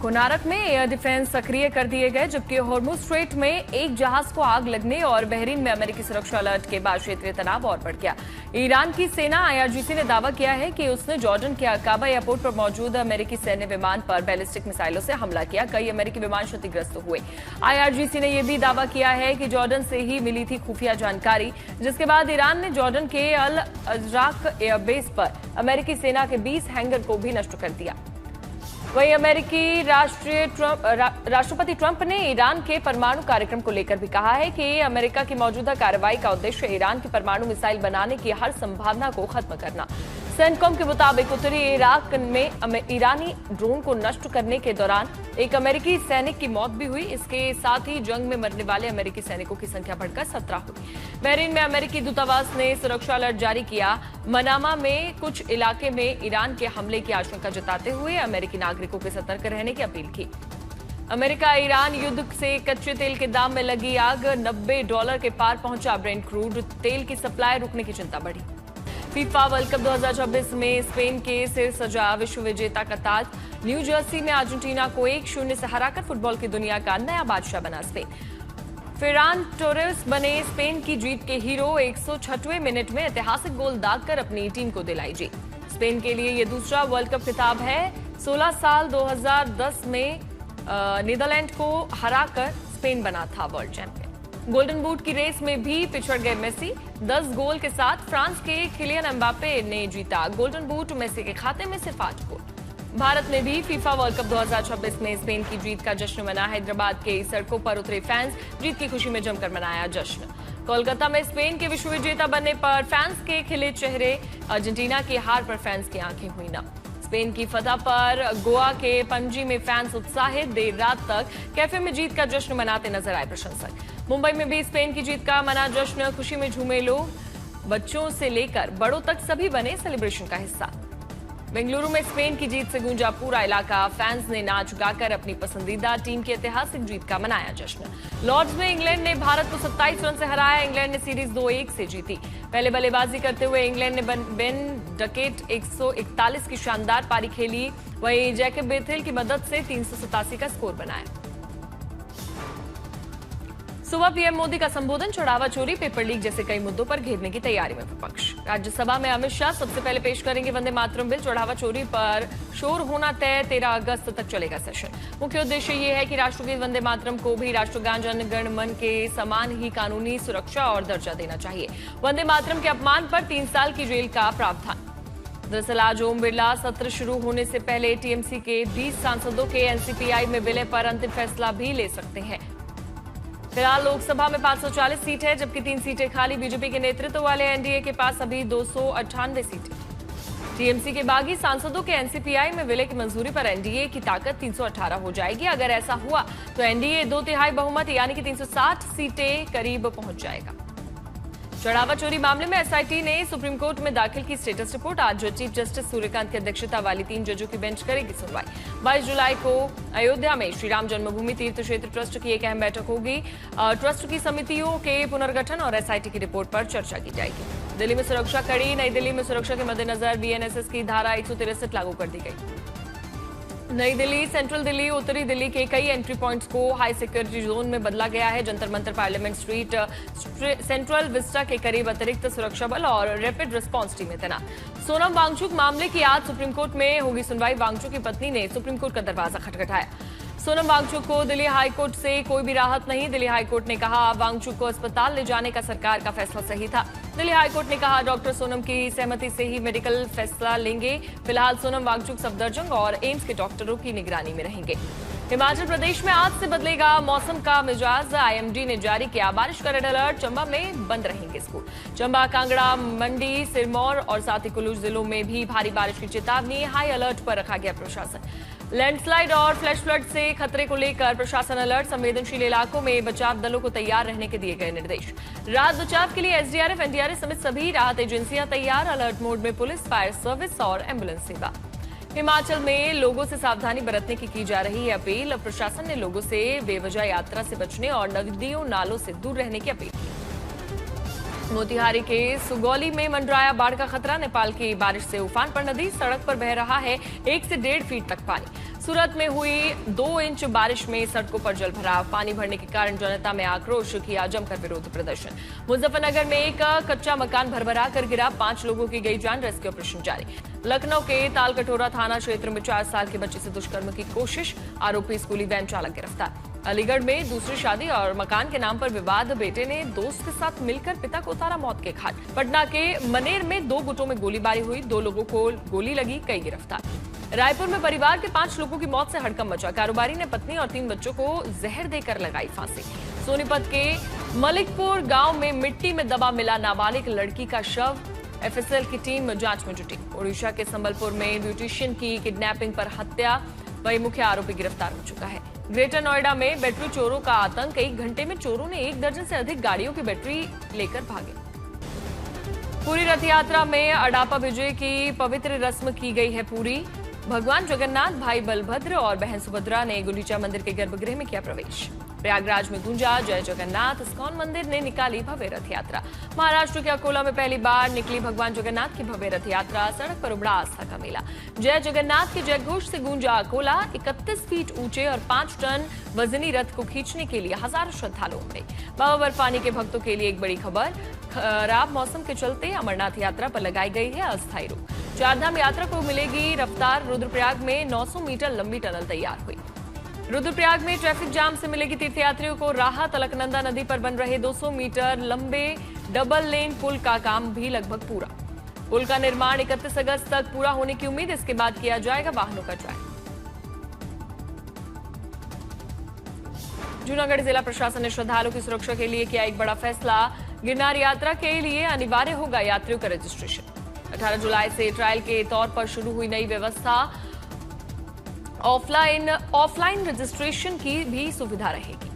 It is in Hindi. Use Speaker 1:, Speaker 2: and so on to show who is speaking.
Speaker 1: कोनारक में एयर डिफेंस सक्रिय कर दिए गए, जबकि हॉर्मुज स्ट्रेट में एक जहाज को आग लगने और बहरीन में अमेरिकी सुरक्षा अलर्ट के बाद क्षेत्रीय तनाव और बढ़ गया। ईरान की सेना आईआरजीसी ने दावा किया है कि उसने जॉर्डन के अकाबा एयरपोर्ट पर मौजूद अमेरिकी सैन्य विमान पर बैलिस्टिक मिसाइलों से हमला किया। कई अमेरिकी विमान क्षतिग्रस्त हुए। आईआरजीसी ने यह भी दावा किया है कि जॉर्डन से ही मिली थी खुफिया जानकारी, जिसके बाद ईरान ने जॉर्डन के अल अजराक एयरबेस पर अमेरिकी सेना के 20 हैंगर को भी नष्ट कर दिया। वहीं अमेरिकी राष्ट्रपति ट्रंप ने ईरान के परमाणु कार्यक्रम को लेकर भी कहा है कि अमेरिका की मौजूदा कार्रवाई का उद्देश्य ईरान की परमाणु मिसाइल बनाने की हर संभावना को खत्म करना। सेंटकॉम के मुताबिक उत्तरी इराक में ईरानी ड्रोन को नष्ट करने के दौरान एक अमेरिकी सैनिक की मौत भी हुई। इसके साथ ही जंग में मरने वाले अमेरिकी सैनिकों की संख्या बढ़कर 17 हुई। बहरीन में अमेरिकी दूतावास ने सुरक्षा अलर्ट जारी किया। मनामा में कुछ इलाके में ईरान के हमले की आशंका जताते हुए अमेरिकी नागरिकों के सतर्क रहने की अपील की। अमेरिका ईरान युद्ध से कच्चे तेल के दाम में लगी आग, $90 के पार पहुंचा ब्रेंट क्रूड तेल की सप्लाई रुकने की चिंता बढ़ी। फीफा वर्ल्ड कप 2026 में स्पेन के सिर सजा विश्व विजेता का ताज। न्यू जर्सी में अर्जेंटीना को 1-0 से हराकर फुटबॉल की दुनिया का नया बादशाह बना स्पेन। फेरान टोरेस बने स्पेन की जीत के हीरो। 106वें मिनट में ऐतिहासिक गोल दागकर अपनी टीम को दिलाई जीत। स्पेन के लिए यह दूसरा वर्ल्ड कप खिताब है। 16 साल 2010 में नीदरलैंड को हराकर स्पेन बना था वर्ल्ड चैंपियन। गोल्डन बूट की रेस में भी पिछड़ गए मेसी। 10 गोल के साथ फ्रांस के किलियन एम्बापे ने जीता गोल्डन बूट। मेसी के खाते में सिर्फ 8 गोल। भारत ने भी फीफा वर्ल्ड कप 2026 में स्पेन की जीत का जश्न मनाया। हैदराबाद के सड़कों पर उतरे फैंस जीत की खुशी में जमकर मनाया जश्न। कोलकाता में स्पेन के विश्व विजेता बनने पर फैंस के खिले चेहरे। अर्जेंटीना की हार पर फैंस की आंखें हुई नम। स्पेन की फतह पर गोवा के पणजी में फैंस उत्साहित। देर रात तक कैफे में जीत का जश्न मनाते नजर आए प्रशंसक। मुंबई में भी स्पेन की जीत का मना जश्न। खुशी में झूमे लोग, बच्चों से लेकर बड़ों तक सभी बने सेलिब्रेशन का हिस्सा। बेंगलुरु में स्पेन की जीत से गूंजा पूरा इलाका। फैंस ने नाच गाकर अपनी पसंदीदा टीम की ऐतिहासिक जीत का मनाया जश्न। लॉर्ड्स में इंग्लैंड ने भारत को 27 रन से हराया। इंग्लैंड ने सीरीज 2-1 से जीती। पहले बल्लेबाजी करते हुए इंग्लैंड ने बेन डकेट 141 की शानदार पारी खेली। वहीं जैकब बेथेल की मदद से 387 का स्कोर बनाया। सुबह पीएम मोदी का संबोधन, चढ़ावा चोरी, पेपर लीक जैसे कई मुद्दों पर घेरने की तैयारी में विपक्ष। राज्यसभा में अमित शाह सबसे पहले पेश करेंगे वंदे मातरम बिल। चढ़ावा चोरी पर शोर होना तय। 13 अगस्त तक चलेगा सेशन। मुख्य उद्देश्य ये है कि राष्ट्रगीत वंदे मातरम को भी राष्ट्रगान जन गण मन के समान ही कानूनी सुरक्षा और दर्जा देना चाहिए। वंदे मातरम के अपमान पर 3 साल की जेल का प्रावधान। दरअसल आज ओम बिरला सत्र शुरू होने से पहले टीएमसी के 20 सांसदों के एनसीपीआई में विलय पर अंतिम फैसला भी ले सकते हैं। फिलहाल लोकसभा में 540 सीट है, जबकि 3 सीटें खाली। बीजेपी के नेतृत्व वाले एनडीए के पास अभी 298 सीटें। टीएमसी के बागी सांसदों के एनसीपीआई में विलय की मंजूरी पर एनडीए की ताकत 318 हो जाएगी। अगर ऐसा हुआ तो एनडीए 2/3 बहुमत यानी कि 360 सीटें करीब पहुंच जाएगा। चढ़ावा चोरी मामले में एसआईटी ने सुप्रीम कोर्ट में दाखिल की स्टेटस रिपोर्ट। आज चीफ जस्टिस सूर्यकांत की अध्यक्षता वाली 3 जजों की बेंच करेगी सुनवाई। 22 जुलाई को अयोध्या में श्री राम जन्मभूमि तीर्थ क्षेत्र ट्रस्ट की एक अहम बैठक होगी। ट्रस्ट की समितियों के पुनर्गठन और एसआईटी की रिपोर्ट पर चर्चा की जाएगी। दिल्ली में सुरक्षा कड़ी। नई दिल्ली में सुरक्षा के मद्देनजर बीएनएसएस की धारा 163 लागू कर दी गई। नई दिल्ली, सेंट्रल दिल्ली, उत्तरी दिल्ली के कई एंट्री पॉइंट्स को हाई सिक्योरिटी जोन में बदला गया है। Jantar Mantar, parliament street, central Vista के करीब अतिरिक्त सुरक्षा बल और रैपिड रिस्पांस टीमें तैनात। सोनम वांगचुक मामले की आज सुप्रीम कोर्ट में होगी सुनवाई। वांगचुक की पत्नी ने सुप्रीम कोर्ट का दरवाजा खटखटाया। सोनम वांगचुक को दिल्ली हाईकोर्ट से कोई भी राहत नहीं। दिल्ली हाईकोर्ट ने कहा वांगचुक को अस्पताल ले जाने का सरकार का फैसला सही था। दिल्ली हाईकोर्ट ने कहा डॉक्टर सोनम की सहमति से ही मेडिकल फैसला लेंगे। फिलहाल सोनम वांगचुक सफदरजंग और एम्स के डॉक्टरों की निगरानी में रहेंगे। हिमाचल प्रदेश में आज से बदलेगा मौसम का मिजाज। आईएमडी ने जारी किया बारिश का रेड अलर्ट। चंबा में बंद रहेंगे स्कूल। चंबा, कांगड़ा, मंडी, सिरमौर और साथ ही कुल्लू जिलों में भी भारी बारिश की चेतावनी। हाई अलर्ट पर रखा गया प्रशासन। लैंडस्लाइड और फ्लैश फ्लड से खतरे को लेकर प्रशासन अलर्ट। संवेदनशील इलाकों में बचाव दलों को तैयार रहने के दिए गए निर्देश। राहत बचाव के लिए एसडीआरएफ, एनडीआरएफ समेत सभी राहत एजेंसियां तैयार। अलर्ट मोड में पुलिस, फायर सर्विस और एम्बुलेंस सेवा। हिमाचल में लोगों से सावधानी बरतने की जा रही है अपील। प्रशासन ने लोगों से बेवजह यात्रा से बचने और नदियों नालों से दूर रहने की अपील की। मोतिहारी के सुगौली में मंडराया बाढ़ का खतरा। नेपाल की बारिश से उफान पर नदी, सड़क पर बह रहा है 1 से 1.5 फीट तक पानी। सूरत में हुई 2 इंच बारिश में सड़कों पर जल भराव। पानी भरने के कारण जनता में आक्रोश, किया जमकर विरोध प्रदर्शन। मुजफ्फरनगर में एक कच्चा मकान भरभरा कर गिरा, 5 लोगों की गई जान, रेस्क्यू ऑपरेशन जारी। लखनऊ के तालकटोरा थाना क्षेत्र में 4 साल के बच्चे से दुष्कर्म की कोशिश, आरोपी स्कूली वैन चालक गिरफ्तार। अलीगढ़ में दूसरी शादी और मकान के नाम पर विवाद, बेटे ने दोस्त के साथ मिलकर पिता को उतारा मौत के घाट। पटना के मनेर में 2 गुटों में गोलीबारी हुई, 2 लोगों को गोली लगी, कई गिरफ्तार। रायपुर में परिवार के 5 लोगों की मौत से हड़कंप मचा, कारोबारी ने पत्नी और 3 बच्चों को जहर देकर लगाई फांसी। सोनीपत के मलिकपुर गांव में मिट्टी में दबा मिला नाबालिग लड़की का शव, एफएसएल की टीम जांच में जुटी। ओडिशा के संबलपुर में ब्यूटिशियन की किडनैपिंग पर हत्या, वही मुख्य आरोपी गिरफ्तार हो चुका है। ग्रेटर नोएडा में बैटरी चोरों का आतंक, 1 घंटे में चोरों ने 1 दर्जन से अधिक गाड़ियों की बैटरी लेकर भागे। पूरी रथ यात्रा में अडापा विजय की पवित्र रस्म की गई है पूरी। भगवान जगन्नाथ, भाई बलभद्र और बहन सुभद्रा ने गुंडीचा मंदिर के गर्भगृह में किया प्रवेश। प्रयागराज में गूंजा जय जगन्नाथ, इस्कॉन मंदिर ने निकाली भव्य रथ यात्रा। महाराष्ट्र के अकोला में पहली बार निकली भगवान जगन्नाथ की भव्य रथ यात्रा, सड़क पर उमड़ा आस्था का मेला। जय जगन्नाथ के जयघोष से गूंजा अकोला, 31 फीट ऊंचे और 5 टन वजनी रथ को खींचने के लिए हजारों श्रद्धालु उमड़े। बाबा बर्फानी के भक्तों के लिए एक बड़ी खबर, खराब मौसम के चलते अमरनाथ यात्रा पर लगाई गई है अस्थायी रोक। चारधाम यात्रा को मिलेगी रफ्तार, रुद्रप्रयाग में 900 मीटर लंबी टनल तैयार हुई। रुद्रप्रयाग में ट्रैफिक जाम से मिलेगी तीर्थयात्रियों को राहत। अलकनंदा नदी पर बन रहे 200 मीटर लंबे डबल लेन पुल का काम भी लगभग पूरा। पुल का निर्माण 31 अगस्त तक पूरा होने की उम्मीद, इसके बाद किया जाएगा वाहनों का ट्रायल। जूनागढ़ जिला प्रशासन ने श्रद्धालुओं की सुरक्षा के लिए किया एक बड़ा फैसला। गिरनार यात्रा के लिए अनिवार्य होगा यात्रियों का रजिस्ट्रेशन। 18 जुलाई से ट्रायल के तौर पर शुरू हुई नई व्यवस्था, ऑफलाइन रजिस्ट्रेशन की भी सुविधा रहेगी।